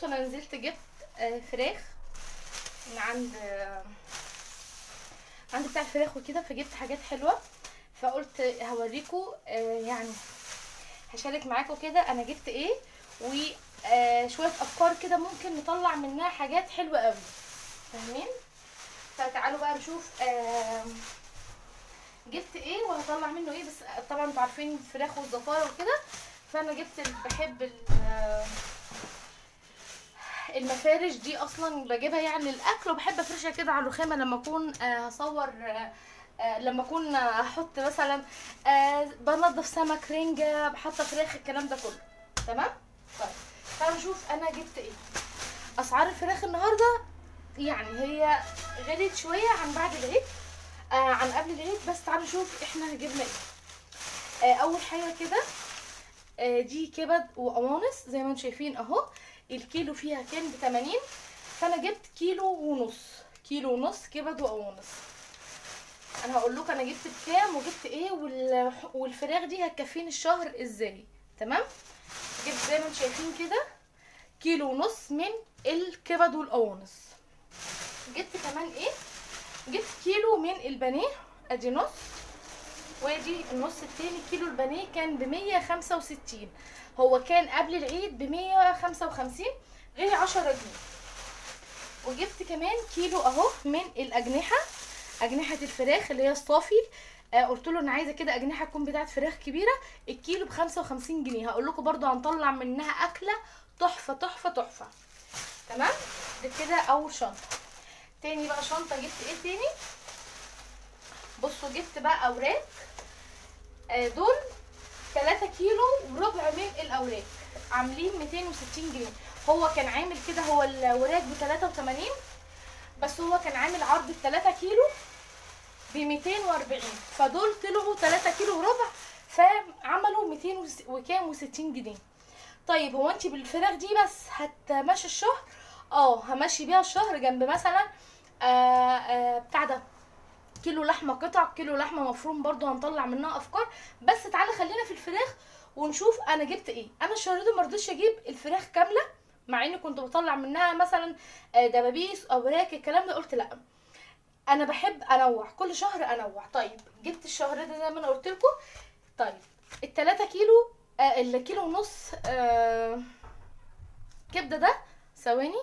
بصوا انا نزلت جبت فراخ من عند بتاع الفراخ وكده، فجبت حاجات حلوه، فقلت هوريكم يعني هشارك معاكم كده انا جبت ايه، وشويه افكار كده ممكن نطلع منها حاجات حلوه قوي، فاهمين؟ فتعالوا بقى نشوف جبت ايه وهطلع منه ايه. بس طبعا انتوا عارفين الفراخ والزفاره وكده، فانا جبت بحب المفارش دي، اصلا بجيبها يعني للاكل، وبحب افرشها كده على الرخامه لما اكون هصور، لما اكون هحط مثلا بنضف سمك، رنجه، حاطه فراخ، الكلام ده كله. تمام. طيب تعالوا نشوف انا جبت ايه. اسعار الفراخ النهارده يعني هي غليت شويه عن بعد العيد، عن قبل العيد، بس تعالوا نشوف احنا جبنا ايه. اول حاجه كده دي كبد وقوانص زي ما انتم شايفين اهو، الكيلو فيها كان ب80، فانا جبت كيلو ونص كبد وقوانص. انا هقول لكم انا جبت بكام وجبت ايه، والفراخ دي هتكفيني الشهر ازاي. تمام. جبت زي ما انتم شايفين كده كيلو ونص من الكبد والقوانص. جبت كمان ايه، جبت كيلو من البانيه، ادي نص، وادي النص التاني. كيلو البانيه كان ب165، هو كان قبل العيد ب155، غير 10 جنيه. وجبت كمان كيلو اهو من الاجنحه، اجنحه الفراخ اللي هي الصافي. قلت له انا عايزه كده اجنحه تكون بتاعت فراخ كبيره، الكيلو ب55 جنيه. هقول لكم برضو هنطلع منها اكله تحفه تحفه تحفه. تمام. ده كده اول شنطه. تاني بقى شنطه جبت ايه تاني، بصوا جبت بقى اوراق، دول 3 كيلو وربع من الاوراق، عاملين 260 جنيه. هو كان عامل كده، هو الوراق ب83، بس هو كان عامل عرض 3 كيلو ب240، فدول طلعوا 3 كيلو وربع، فعملوا 200 وكام و60 جنيه. طيب هو انت بالفراخ دي بس هتمشي الشهر؟ همشي بيها الشهر، جنب مثلا بتاع ده كيلو لحمه قطع، كيلو لحمه مفروم، برضو هنطلع منها افكار. بس تعالى خلينا في الفراخ ونشوف انا جبت ايه. انا الشهر ده مرضتش اجيب الفراخ كامله، مع اني كنت بطلع منها مثلا دبابيس اوراق الكلام ده، قلت لا، انا بحب انوع، كل شهر انوع. طيب جبت الشهر ده زي ما انا قلت لكم. طيب ال3 كيلو الكيلو ونص كبده ده، ثواني.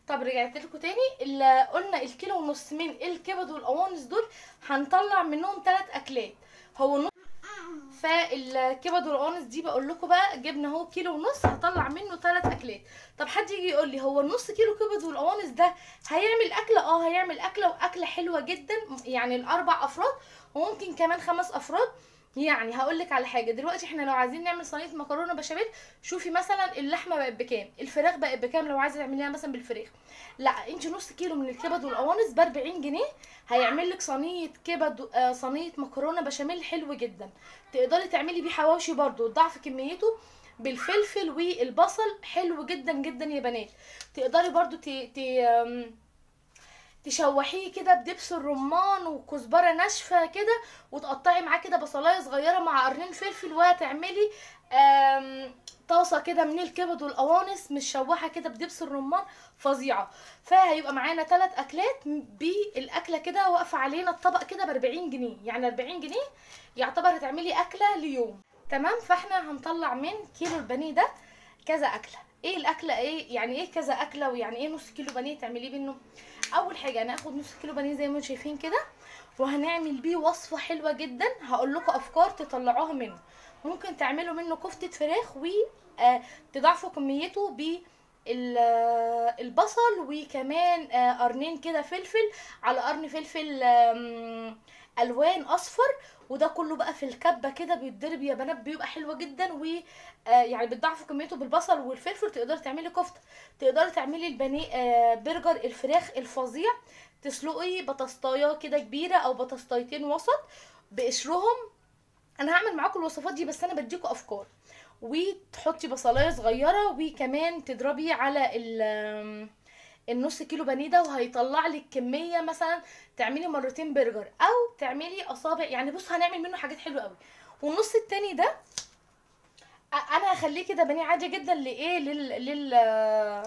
طب رجعت لكم تاني، اللي قلنا الكيلو ونص من الكبد والقوانص دول هنطلع منهم 3 اكلات. هو النص، فالكبد والقوانص دي بقول لكم بقى جبنا اهو كيلو ونص، هطلع منه 3 اكلات. طب حد يجي يقول لي هو النص كيلو كبد والقوانص ده هيعمل اكله؟ هيعمل اكله، واكله حلوه جدا، يعني ال4 افراد وممكن كمان 5 افراد. يعني هقول لك على حاجه، دلوقتي احنا لو عايزين نعمل صينيه مكرونه بشاميل، شوفي مثلا اللحمه بقت بكام، الفراخ بقت بكام، لو عايزه تعمليها مثلا بالفراخ، لا انت نص كيلو من الكبد والقوانص ب40 جنيه هيعمل لك صينيه كبد، صينيه مكرونه بشاميل حلو جدا. تقدري تعملي بيه حواوشي برضو، ضعف كميته بالفلفل والبصل، حلو جدا جدا يا بنات. تقدري برضو تشوحيه كده بدبس الرمان وكزبره ناشفه كده، وتقطعي معاه كده بصلايه صغيره مع قرنين فلفل، وهتعملي طاسه كده من الكبد والقوانص مشوحه كده بدبس الرمان، فظيعه. فهيبقى معانا 3 اكلات بالاكله كده، واقفه علينا الطبق كده ب40 جنيه، يعني 40 جنيه يعتبر هتعملي اكله ليوم. تمام. فاحنا هنطلع من كيلو البانيه ده كذا اكله. ايه الاكله ايه، يعني ايه كذا اكله، ويعني ايه نص كيلو بانيه تعمليه منه؟ اول حاجه انا هاخد نص كيلو بانيه زي ما انتم شايفين كده، وهنعمل بيه وصفه حلوه جدا. هقول لكم افكار تطلعوها منه. ممكن تعملوا منه كفته فراخ، و تضاعفوا كميته ب البصل، وكمان قرنين كده فلفل، على قرن فلفل الوان اصفر، وده كله بقى في الكبه كده بيتضرب يا بنات، بيبقى حلو جدا. و يعني بتضاعفوا كميته بالبصل والفلفل. تقدري تعملي كفته، تقدري تعملي البانيه برجر الفراخ الفظيع. تسلقي بطاطايه كده كبيره او بطاطايتين وسط بقشرهم. انا هعمل معاكم الوصفات دي، بس انا بديكوا افكار. وتحطي بصلايه صغيره، وكمان تضربي على النص كيلو بانيه ده، وهيطلع لك كميه مثلا تعملي مرتين برجر، او تعملي اصابع. يعني بص هنعمل منه حاجات حلوه قوي. والنص التاني ده انا هخليه كده بانيه عادي جدا لايه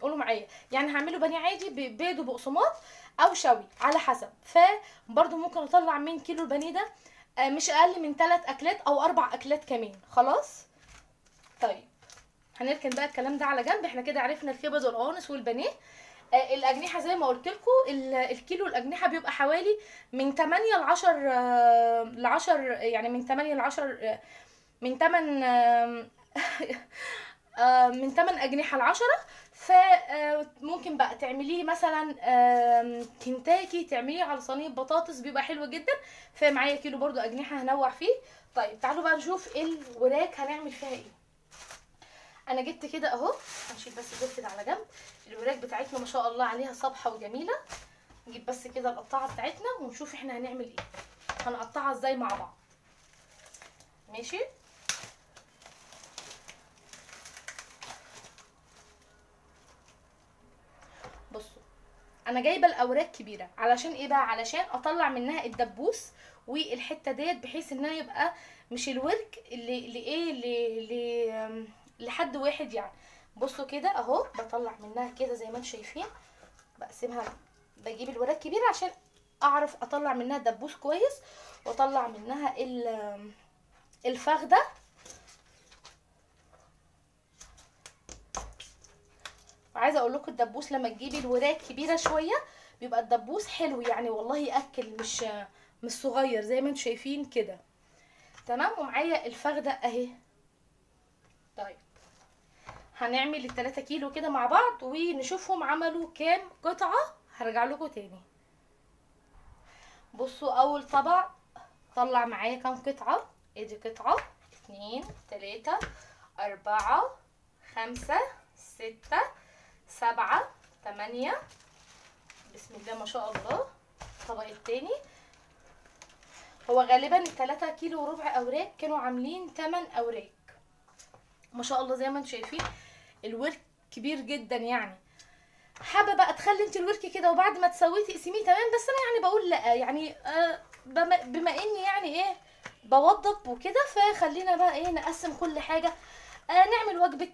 قولوا معايا، يعني هعمله بانيه عادي ببيض وبقسماط او شوي على حسب. فبرضه ممكن اطلع من كيلو البانيه ده مش اقل من 3 اكلات او 4 اكلات كمان. خلاص طيب هنركن بقى الكلام ده على جنب. احنا كده عرفنا الكبد والقوانص والبانيه. الاجنحه زي ما قلت لكم، الكيلو الاجنحه بيبقى حوالي من 8 ل 10 ل 10، يعني من 8 ل 10 من 8 من 8 اجنحه ل 10. فممكن بقى تعمليه مثلا كنتاكي، تعمليه على صينيه بطاطس بيبقى حلو جدا. فمعايا كيلو برضو اجنحه هنوع فيه. طيب تعالوا بقى نشوف الوراك هنعمل فيها ايه. انا جبت كده اهو، هنشيل بس دول كده على جنب. الوراك بتاعتنا ما شاء الله عليها صبحه وجميله. نجيب بس كده القطاعه بتاعتنا ونشوف احنا هنعمل ايه، هنقطعها ازاي مع بعض. ماشي. بصوا انا جايبه الاوراق كبيره علشان ايه بقى، علشان اطلع منها الدبوس والحته ديت، بحيث انها يبقى مش الورك اللي لحد واحد يعني. بصوا كده اهو بطلع منها كده زي ما انتم شايفين، بقسمها، بجيب الوراك كبيره عشان اعرف اطلع منها دبوس كويس، واطلع منها الفخده. وعايزه اقول لكم الدبوس لما تجيبي الوراك كبيره شويه بيبقى الدبوس حلو يعني، والله ياكل، مش صغير زي ما انتم شايفين كده. تمام. ومعايا الفخده اهي. طيب هنعمل ال3 كيلو كده مع بعض ونشوفهم عملوا كام قطعه، هرجع لكم تاني. بصوا اول طبق طلع معايا كام قطعه. ادي قطعه، 2 3 4 5 6 7 8. بسم الله ما شاء الله. الطبق التاني هو غالبا 3 كيلو وربع اوراق كانوا عاملين 8 اوراق ما شاء الله. زي ما انتم شايفين الورك كبير جدا يعني. حابه بقى تخلي انت الورك كده وبعد ما تسويه تقسميه تمام، بس انا يعني بقول لا يعني بما اني يعني ايه بوضب وكده، فخلينا بقى ايه نقسم كل حاجه. نعمل وجبه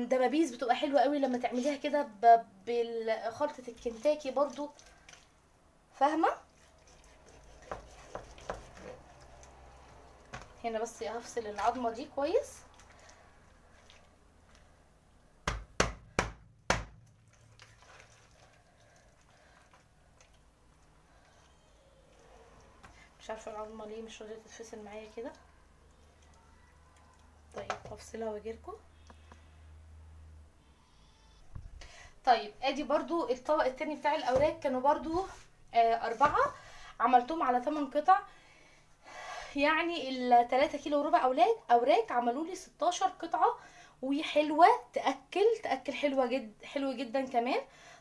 دبابيس بتبقى حلوه قوي لما تعمليها كده بالخلطه الكنتاكي برضو، فاهمه. هنا بس هفصل العظمه دي كويس. مش عارفه العظمه ليه مش راضيه تتفصل معايا كده. طيب هفصلها واجيلكوا. طيب ادي برضو الطبق التاني بتاع الاوراق، كانوا برضو 4، عملتهم على 8 قطع. يعني ال3 كيلو وربع اوراق عملوا لي 16 قطعه، وحلوه تاكل حلو جدا كمان.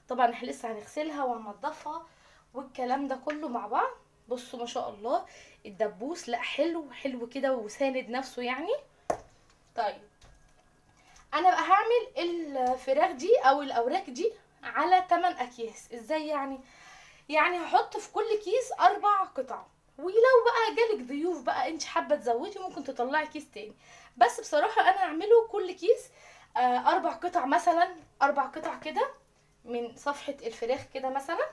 طبعا احنا لسه هنغسلها وهننضفها والكلام ده كله مع بعض. بصوا ما شاء الله الدبوس لا حلو كده وساند نفسه يعني. طيب انا بقى هعمل الفراخ دي او الاوراق دي على 8 اكياس. ازاي يعني؟ يعني هحط في كل كيس 4 قطع، ولو بقى جالك ضيوف بقى انت حابه تزودي ممكن تطلعي كيس تاني. بس بصراحه انا هعمله كل كيس 4 قطع، مثلا 4 قطع كده من صفحه الفراخ كده مثلا.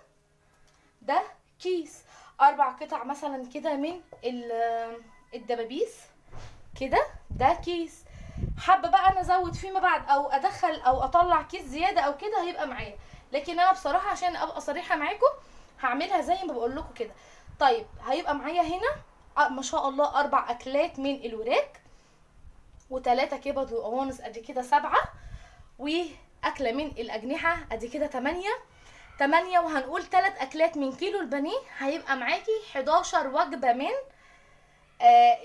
ده كيس. 4 قطع مثلا كده من الدبابيس كده، ده كيس. حابه بقى انا ازود فيما بعد او ادخل او اطلع كيس زياده او كده هيبقى معايا، لكن انا بصراحه عشان ابقى صريحه معاكم هعملها زي ما بقول لكم كده. طيب هيبقى معايا هنا ما شاء الله 4 اكلات من الوراك، و3 كبد وقوانص ادي كده 7، واكله من الاجنحه ادي كده 8، وهنقول 3 اكلات من كيلو البانيه، هيبقى معاكي 11 وجبه من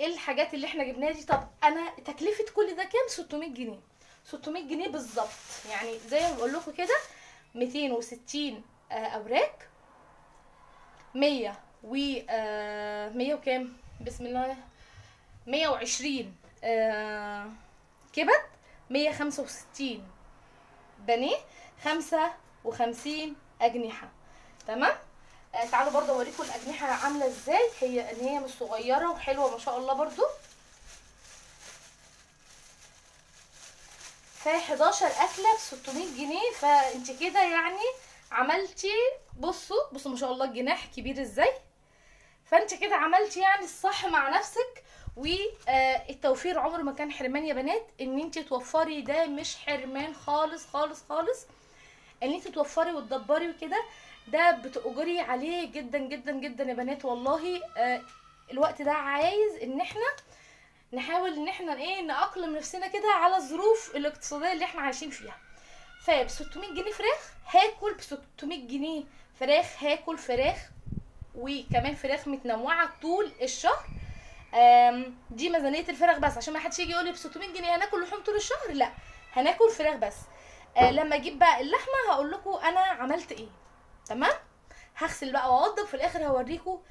الحاجات اللي احنا جبناها دي. طب انا تكلفه كل ده كام؟ 600 جنيه. 600 جنيه بالظبط. يعني زي ما بقول لكم كده 260 اوراق، 100 و 100 وكام بسم الله، 120 كبد، 165 بانيه، 55 اجنحه. تمام. تعالوا برضه اوريكم الاجنحه عامله ازاي، هي ان هي مش صغيره وحلوه ما شاء الله برضه. ف 11 اكله ب 600 جنيه. فانت كده يعني عملتي، بصوا ما شاء الله الجناح كبير ازاي. فانت كده عملتي يعني الصح مع نفسك. والتوفير عمره ما كان حرمان يا بنات. ان انت توفري ده مش حرمان خالص خالص خالص. ان انت توفري وتدبري وكده ده بتأجري عليه جدا جدا جدا يا بنات والله. الوقت ده عايز ان احنا نحاول ان احنا نأقلم نفسنا كده على الظروف الاقتصاديه اللي احنا عايشين فيها. فب 600 جنيه فراخ هاكل، ب 600 جنيه فراخ هاكل فراخ، وكمان فراخ متنوعه طول الشهر. دي ميزانيه الفراخ بس، عشان ما حدش يجي يقول لي ب 600 جنيه هناكل لحوم طول الشهر. لا، هناكل فراخ بس. لما اجيب بقى اللحمه هقول لكم انا عملت ايه. تمام. هغسل بقى واوضب في الاخر هوريكم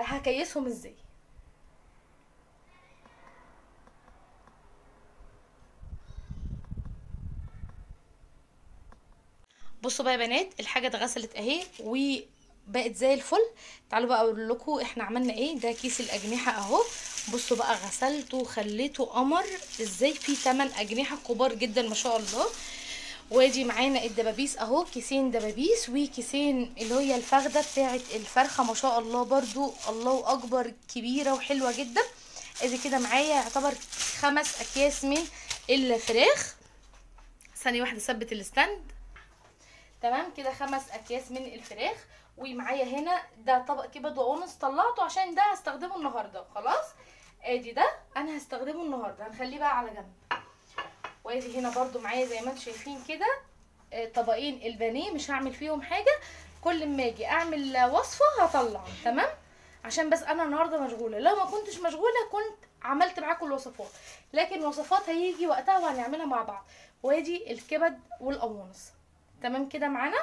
هكيسهم ازاي. بصوا بقى يا بنات، الحاجه اتغسلت اهي وبقت زي الفل. تعالوا بقى اقول لكم احنا عملنا ايه. ده كيس الاجنحه اهو. بصوا بقى غسلته وخليته قمر ازاي، فيه 8 اجنحه كبار جدا ما شاء الله. وادي معانا الدبابيس اهو، كيسين دبابيس وكيسين اللي هي الفخده بتاعه الفرخه ما شاء الله برضو الله اكبر كبيره وحلوه جدا. ادي كده معايا يعتبر 5 اكياس من الفراخ. ثانيه واحده ثبت الستاند. تمام كده 5 اكياس من الفراخ. ومعايا هنا ده طبق كبد وقوانص طلعته عشان ده هستخدمه النهارده خلاص. ادي ده انا هستخدمه النهارده هنخليه بقى على جنب. وادي هنا برضو معايا زي ما انتم شايفين كده طبقين البانيه مش هعمل فيهم حاجه. كل ما اجي اعمل وصفه هطلع. تمام. عشان بس انا النهارده مشغوله، لو ما كنتش مشغوله كنت عملت معاكم الوصفات، لكن الوصفات هيجي وقتها وهنعملها مع بعض. وادي الكبد والقوانص. تمام كده معانا.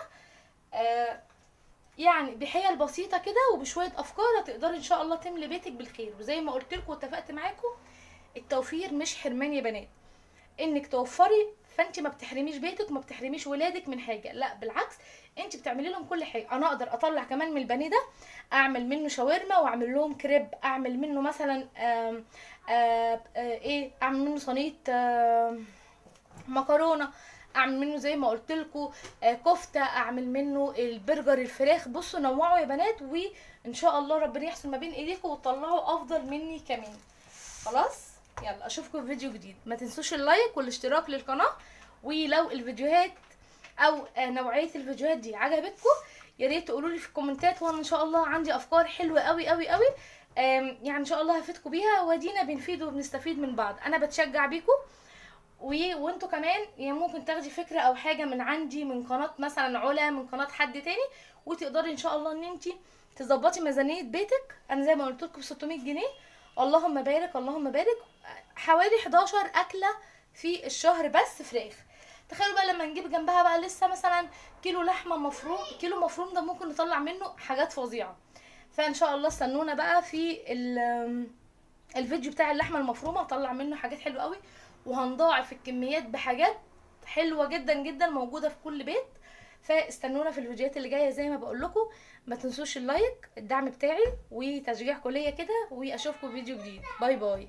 يعني بحيل بسيطه كده وبشويه افكار هتقدري ان شاء الله تملي بيتك بالخير. وزي ما قلت لكم واتفقت معاكم، التوفير مش حرمان يا بنات. انك توفري فانت ما بتحرميش بيتك وما بتحرميش ولادك من حاجه، لا بالعكس انت بتعملي لهم كل حاجه. انا اقدر اطلع كمان من البانيه ده اعمل منه شاورما واعمل لهم كريب، اعمل منه مثلا اعمل منه صينيه مكرونه، اعمل منه زي ما قلت لكم كفته، اعمل منه البرجر الفراخ. بصوا نوعوا يا بنات وان شاء الله ربنا يحسن ما بين ايديكم وتطلعوا افضل مني كمان. خلاص يلا اشوفكم في فيديو جديد. ما تنسوش اللايك والاشتراك للقناه. ولو الفيديوهات او نوعيه الفيديوهات دي عجبتكم يا ريت تقولوا لي في الكومنتات، وانا ان شاء الله عندي افكار حلوه قوي قوي قوي يعني ان شاء الله هفيدكم بيها. ودينا بنفيد وبنستفيد من بعض. انا بتشجع بيكم وانتوا كمان يعني ممكن تاخدي فكره او حاجه من عندي، من قناه مثلا علا، من قناه حد تاني، وتقدري ان شاء الله ان انت تظبطي ميزانيه بيتك. انا زي ما قلت لكم 600 جنيه اللهم بارك اللهم بارك، حوالي 11 اكله في الشهر بس فراخ. تخيلوا بقى لما نجيب جنبها بقى لسه مثلا كيلو لحمه مفروم. كيلو مفروم ده ممكن نطلع منه حاجات فظيعه. فان شاء الله استنونا بقى في الفيديو بتاع اللحمه المفرومه، هطلع منه حاجات حلوه قوي وهنضاعف الكميات بحاجات حلوه جدا جدا موجوده في كل بيت. فاستنونا في الفيديوهات اللي جايه. زي ما بقول لكم ما تنسوش اللايك، الدعم بتاعي وتشجيعكم ليا كده، واشوفكم في فيديو جديد. باي باي.